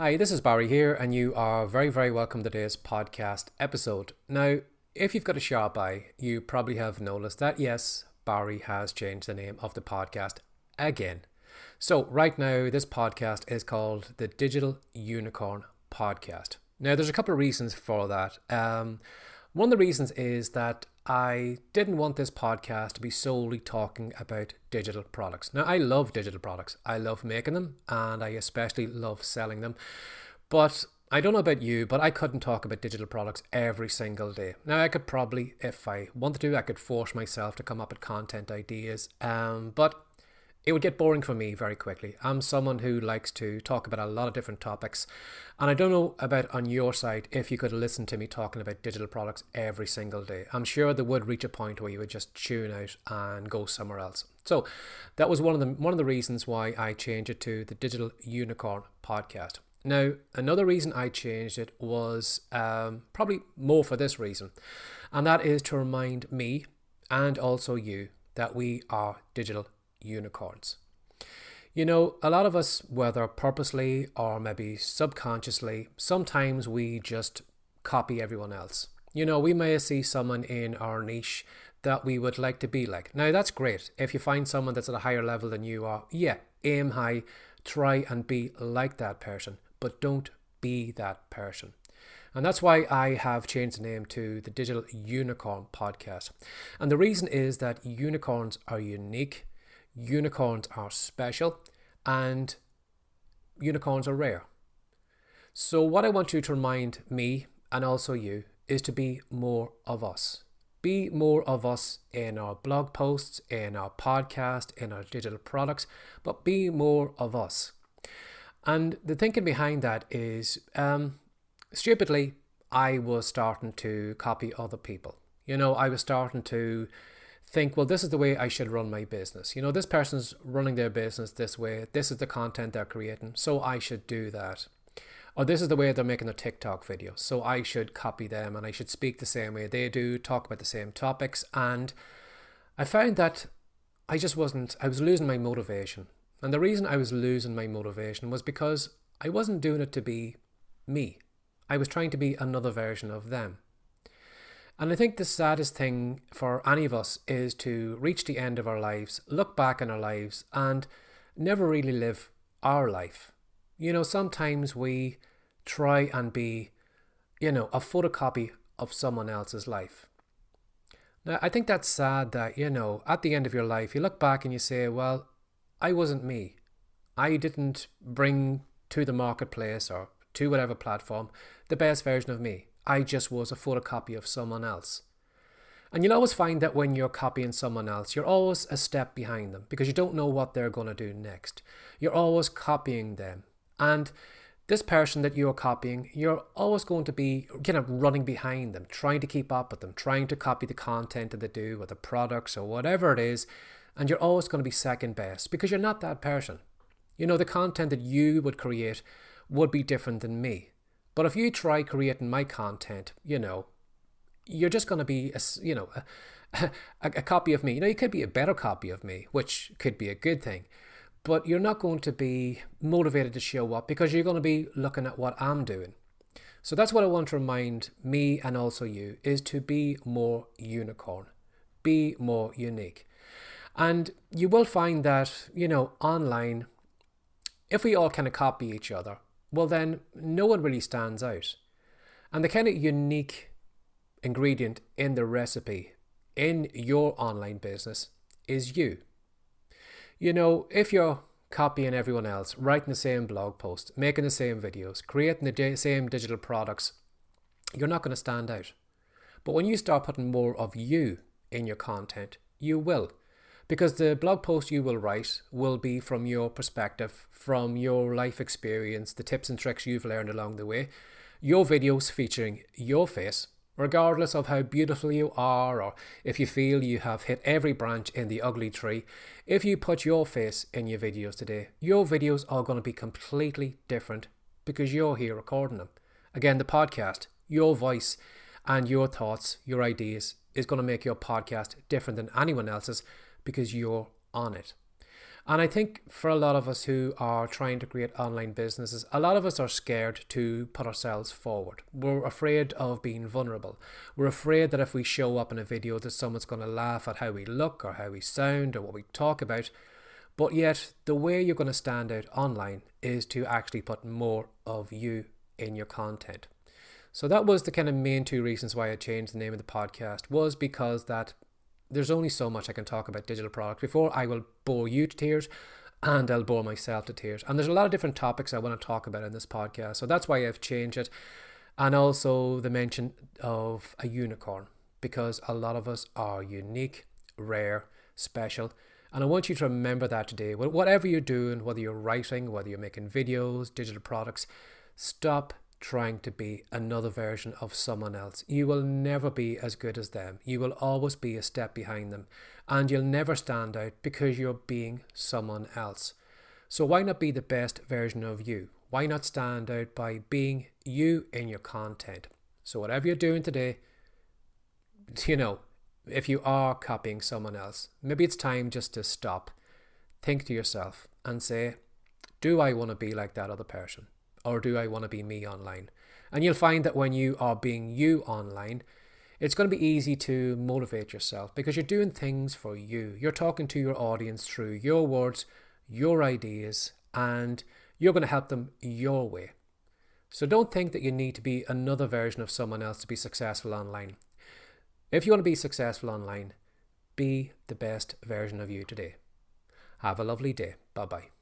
Hi, this is Barry here, and you are very, very welcome to today's podcast episode. Now, if you've got a sharp eye, you probably have noticed that, yes, Barry has changed the name of the podcast again. So, right now, this podcast is called the Digital Unicorn Podcast. Now, there's a couple of reasons for that. One of the reasons is that I didn't want this podcast to be solely talking about digital products. Now, I love digital products. I love making them, and I especially love selling them. But I don't know about you, but I couldn't talk about digital products every single day. Now, I could probably, if I wanted to, I could force myself to come up with content ideas. But it would get boring for me very quickly. I'm someone who likes to talk about a lot of different topics. And I don't know about on your side if you could listen to me talking about digital products every single day. I'm sure there would reach a point where you would just tune out and go somewhere else. So that was one of the reasons why I changed it to the Digital Unicorn Podcast. Now, another reason I changed it was probably more for this reason. And that is to remind me and also you that we are digital unicorns. You know, a lot of us, whether purposely or maybe subconsciously, sometimes we just copy everyone else. You know, we may see someone in our niche that we would like to be like. Now, that's great. If you find someone that's at a higher level than you are, aim high, try and be like that person, but don't be that person. And that's why I have changed the name to the Digital Unicorn Podcast. And the reason is that unicorns are unique. Unicorns are special and unicorns are rare. So what I want you to remind me and also you is to be more of us. Be more of us in our blog posts, in our podcast, in our digital products, but be more of us. And the thinking behind that is, stupidly, I was starting to copy other people. You know, I was starting to think, well, this is the way I should run my business. You know, this person's running their business this way. This is the content they're creating, so I should do that. Or this is the way they're making their TikTok videos, so I should copy them and I should speak the same way they do, talk about the same topics. And I found that I was losing my motivation. And the reason I was losing my motivation was because I wasn't doing it to be me. I was trying to be another version of them. And I think the saddest thing for any of us is to reach the end of our lives, look back on our lives and never really live our life. You know, sometimes we try and be, a photocopy of someone else's life. Now, I think that's sad that, at the end of your life, you look back and you say, well, I wasn't me. I didn't bring to the marketplace or to whatever platform the best version of me. I just was a photocopy of someone else. And you'll always find that when you're copying someone else, you're always a step behind them because you don't know what they're going to do next. You're always copying them. And this person that you're copying, you're always going to be running behind them, trying to keep up with them, trying to copy the content that they do or the products or whatever it is. And you're always going to be second best because you're not that person. You know, the content that you would create would be different than me. But if you try creating my content, you're just going to be, a copy of me. You know, you could be a better copy of me, which could be a good thing. But you're not going to be motivated to show up because you're going to be looking at what I'm doing. So that's what I want to remind me and also you is to be more unicorn. Be more unique. And you will find that, online, if we all kind of copy each other, well then no one really stands out. And the kind of unique ingredient in the recipe in your online business is you. You know, if you're copying everyone else, writing the same blog post, making the same videos, creating the same digital products, you're not going to stand out. But when you start putting more of you in your content, you will. Because the blog post you will write will be from your perspective, from your life experience, the tips and tricks you've learned along the way. Your videos featuring your face, regardless of how beautiful you are or if you feel you have hit every branch in the ugly tree. If you put your face in your videos today, your videos are going to be completely different because you're here recording them. Again, the podcast, your voice and your thoughts, your ideas is going to make your podcast different than anyone else's because you're on it. And I think for a lot of us who are trying to create online businesses, a lot of us are scared to put ourselves forward. We're afraid of being vulnerable. We're afraid that if we show up in a video that someone's going to laugh at how we look or how we sound or what we talk about. But yet the way you're going to stand out online is to actually put more of you in your content. So that was the kind of main two reasons why I changed the name of the podcast, was because that there's only so much I can talk about digital products before I will bore you to tears, and I'll bore myself to tears. And there's a lot of different topics I want to talk about in this podcast. So that's why I've changed it. And also the mention of a unicorn, because a lot of us are unique, rare, special. And I want you to remember that today. Whatever you're doing, whether you're writing, whether you're making videos, digital products, stop trying to be another version of someone else. You will never be as good as them. You will always be a step behind them, and you'll never stand out because you're being someone else. So why not be the best version of you? Why not stand out by being you in your content? So whatever you're doing today, if you are copying someone else, maybe it's time just to stop, think to yourself and say, do I want to be like that other person? Or do I want to be me online? And you'll find that when you are being you online, it's going to be easy to motivate yourself because you're doing things for you. You're talking to your audience through your words, your ideas, and you're going to help them your way. So don't think that you need to be another version of someone else to be successful online. If you want to be successful online, be the best version of you today. Have a lovely day. Bye-bye.